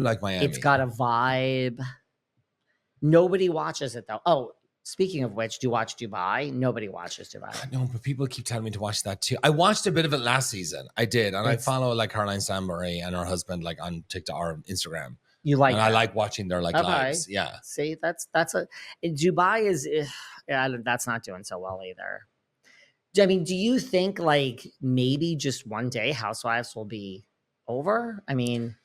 like Miami. It's got a vibe. Nobody watches it though. Oh, speaking of which, do you watch Dubai? Nobody watches Dubai. No, but people keep telling me to watch that too. I watched a bit of it last season. I did, and I follow like Caroline Stanbury and her husband like on TikTok or Instagram. You like? And that. I like watching their like Okay. lives. Yeah. See, that's Dubai is. Yeah, that's not doing so well either. I mean, do you think like maybe just one day Housewives will be over? I mean,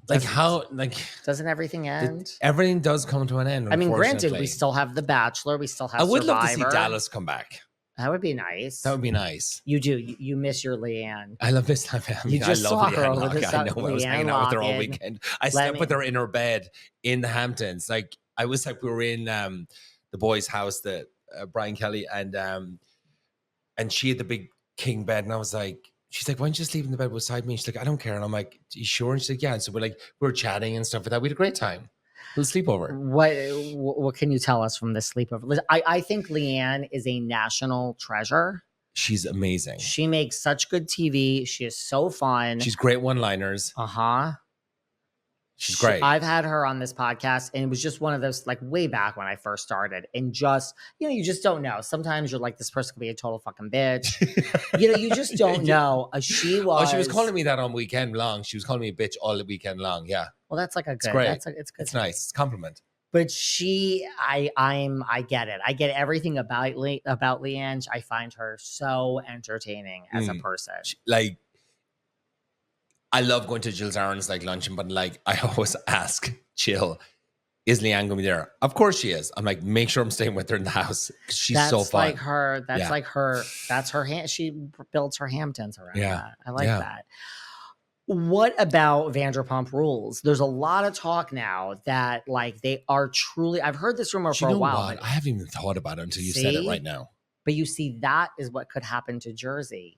like how like doesn't everything end? Everything does come to an end. I mean, granted, we still have The Bachelor. We still have. I would Survivor. love to see Dallas come back. That would be nice. That would be nice. You do. You miss your Leanne. I love this. I mean, you just I love saw her Leanne. over the I know. I was hanging out with her all weekend. I slept with her in her bed in the Hamptons. Like I was like we were in the boys' house, that Brian Kelly, and she had the big king bed, and I was like, she's like, why don't you just leave in the bed beside me? She's like, I don't care. And I'm like, are you sure? And she's like, yeah. And so we were chatting and stuff like that. We had a great time. It was sleepover. What can you tell us from this sleepover? I think Leanne is a national treasure. She's amazing. She makes such good TV. She is so fun. She's great one-liners. She's great. I've had her on this podcast, and it was just one of those, like, way back when I first started, and just, you just don't know. Sometimes you're like, this person could be a total fucking bitch. You just don't know. She was calling me that on weekend long. She was calling me a bitch all the weekend long. Yeah. Well, that's like a good. It's great. It's good. It's nice. It's a compliment. But I get it. I get everything about Leanne. I find her so entertaining as a person. Like, I love going to Jill Zarin's like luncheon, but like I always ask Jill, is Leanne gonna be there? Of course she is. I'm like, make sure I'm staying with her in the house because she's so fun. Like her. That's like her. That's her hand. She builds her Hamptons around that. I like that. What about Vanderpump Rules? There's a lot of talk now that like they are truly. I've heard this rumor for a while. But I haven't even thought about it until you said it right now. But you see, that is what could happen to Jersey.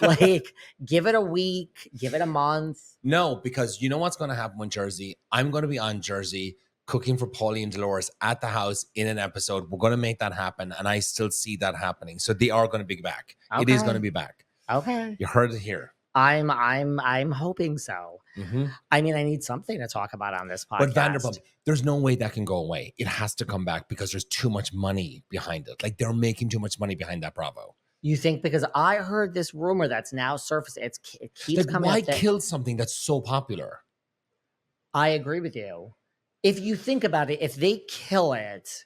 Like, give it a week, give it a month. No, because you know what's going to happen with Jersey? I'm going to be on Jersey cooking for Paulie and Dolores at the house in an episode. We're going to make that happen, and I still see that happening. So they are going to be back. Okay. It is going to be back. Okay. You heard it here. I'm hoping so. Mm-hmm. I mean, I need something to talk about on this podcast. But Vanderpump, there's no way that can go away. It has to come back because there's too much money behind it. Like they're making too much money behind that Bravo. You think? Because I heard this rumor that's now surfaced. It keeps coming. Why kill something that's so popular? I agree with you. If you think about it, if they kill it,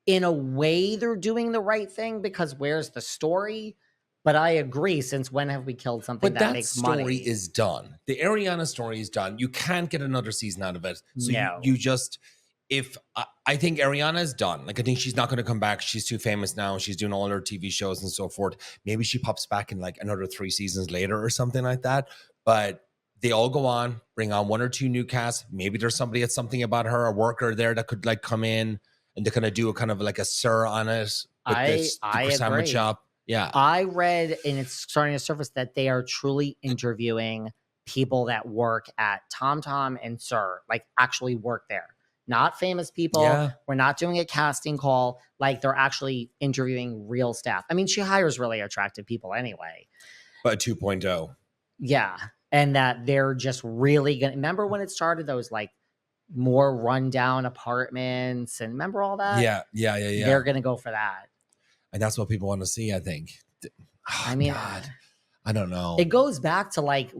in a way, they're doing the right thing because where's the story? But I agree, since when have we killed something that makes money? But that story is done. The Ariana story is done. You can't get another season out of it. So no. you just, I think Ariana is done. Like, I think she's not going to come back. She's too famous now. She's doing all her TV shows and so forth. Maybe she pops back in like another 3 seasons later or something like that. But they all go on, bring on 1 or 2 new casts. Maybe there's somebody that's something about her, a worker there that could like come in and they're going to do a kind of like a sir on it. I agree. Shop. Yeah. I read, and it's starting to surface, that they are truly interviewing people that work at TomTom and Sir, like actually work there. Not famous people. Yeah. We're not doing a casting call. Like they're actually interviewing real staff. I mean, she hires really attractive people anyway. But 2.0. Yeah. And that they're just really going to, remember when it started, those like more rundown apartments, and remember all that? Yeah. They're going to go for that. And that's what people want to see, I think. I mean, God, I don't know. It goes back to like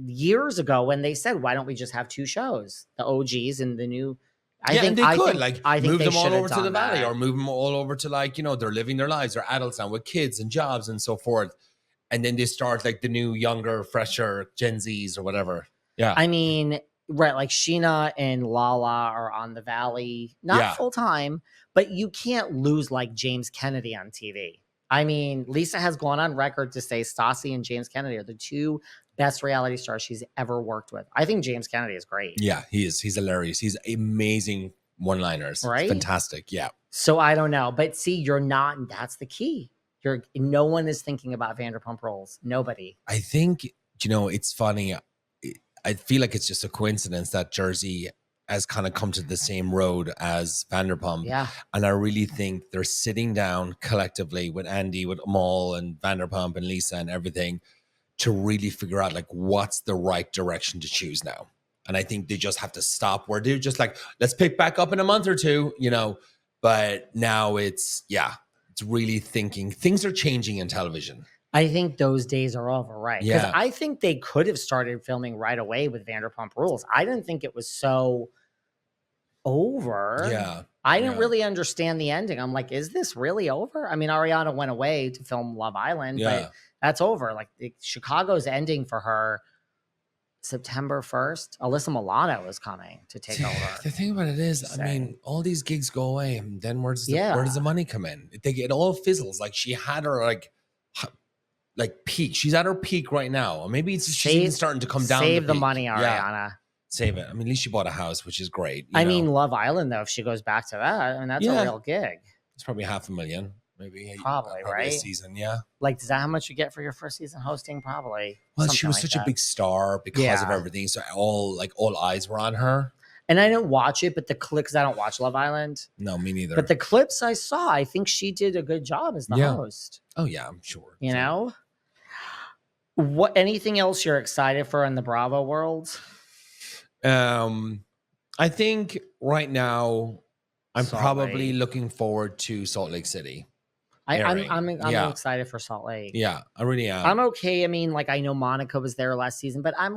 years ago when they said, why don't we just have 2 shows? The OGs and the new. I think they could move them all over to the valley, or move them all over to like, they're living their lives. They're adults now with kids and jobs and so forth. And then they start like the new, younger, fresher Gen Zs or whatever. Yeah. I mean, right. Like Sheena and Lala are on the Valley, not full time, but you can't lose like James Kennedy on TV. I mean, Lisa has gone on record to say Stassi and James Kennedy are the 2 best reality stars she's ever worked with. I think James Kennedy is great. Yeah, he is. He's hilarious. He's amazing one-liners. Right? It's fantastic. Yeah. So I don't know, but see, you're not. That's the key. No one is thinking about Vanderpump Rules. Nobody. I think it's funny. I feel like it's just a coincidence that Jersey has kind of come to the same road as Vanderpump. Yeah. And I really think they're sitting down collectively with Andy, with Amal and Vanderpump and Lisa and everything to really figure out like what's the right direction to choose now. And I think they just have to stop where they're just like, let's pick back up in a month or two, you know. But now it's really thinking things are changing in television. I think those days are over, right? Because Yeah. I think they could have started filming right away with Vanderpump Rules. I didn't think it was so over. Yeah. I didn't really understand the ending. I'm like, is this really over? I mean, Ariana went away to film Love Island, but that's over. Like Chicago's ending for her September 1st. Alyssa Milano is coming to take over. The thing about it is, I mean, all these gigs go away, and then where does the money come in? It all fizzles. Like she had her like peak. She's at her peak right now. Or maybe she's even starting to come down. Save the money, Ariana. Yeah. Save it. I mean, at least she bought a house, which is great. I mean, Love Island, though, if she goes back to that, I mean, that's a real gig. It's probably $500,000, maybe. Probably right? A season, yeah. Like, is that how much you get for your first season hosting? Probably. Well, she was such a big star because of everything. So all eyes were on her. And I didn't watch it, but the clips, I don't watch Love Island. No, me neither. But the clips I saw, I think she did a good job as the host. Oh, yeah, I'm sure. You know? Anything else you're excited for in the Bravo world? I think right now I'm probably looking forward to Salt Lake City. I'm excited for Salt Lake. Yeah, I really am. I'm okay. I mean, like I know Monica was there last season, but I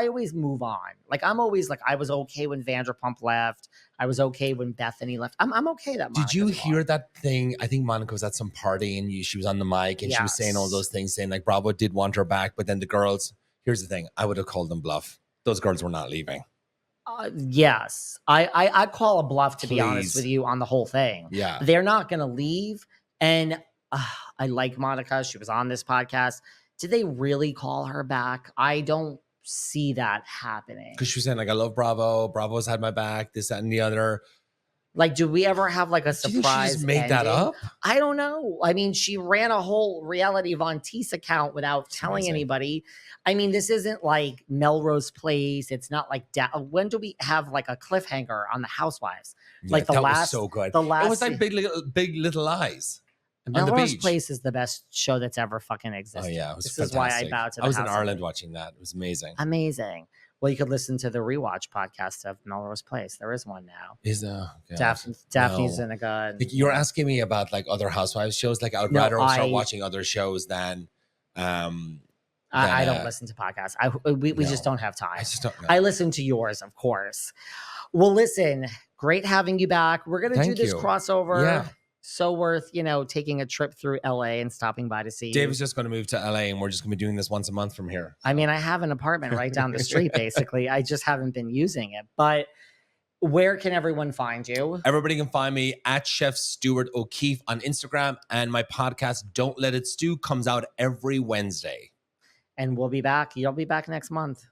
always move on. Like I'm always like I was okay when Vanderpump left. I was okay when Bethany left. I'm okay that. Did you hear that thing? I think Monica was at some party and she was on the mic and she was saying all those things, saying like Bravo did want her back, but then the girls. Here's the thing: I would have called them bluff. Those girls were not leaving. Yes, I call a bluff to be honest with you on the whole thing. Yeah, they're not going to leave. And I like Monica. She was on this podcast. Did they really call her back? I don't see that happening. Because she was saying like, I love Bravo. Bravo's had my back. This, that, and the other. Like, do we ever have like a surprise? Do you think she just made that up? I don't know. I mean, she ran a whole Reality Von Teese account without telling anybody. I mean, this isn't like Melrose Place. It's not like when do we have like a cliffhanger on the Housewives? Yeah, like that was so good. The last, it was like Big Little Lies. Melrose Place is the best show that's ever fucking existed. Oh yeah, it was this fantastic. Is why I bowed to. I was in Ireland watching that. It was amazing. Amazing. Well, you could listen to the rewatch podcast of Melrose Place. There is one now. Is Daphne's in a gun. Like, you're asking me about like other Housewives shows. Like I would rather start watching other shows than. I don't listen to podcasts. We just don't have time. I just don't know. I listen to yours, of course. Well, listen, great having you back. We're gonna do this crossover. Yeah. So worth, taking a trip through LA and stopping by to see you. Dave is just going to move to LA and we're just going to be doing this once a month from here. I mean, I have an apartment right down the street, basically. I just haven't been using it. But where can everyone find you? Everybody can find me at Chef Stuart O'Keefe on Instagram. And my podcast, Don't Let It Stew, comes out every Wednesday. And we'll be back. You'll be back next month.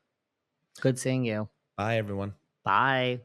Good seeing you. Bye, everyone. Bye.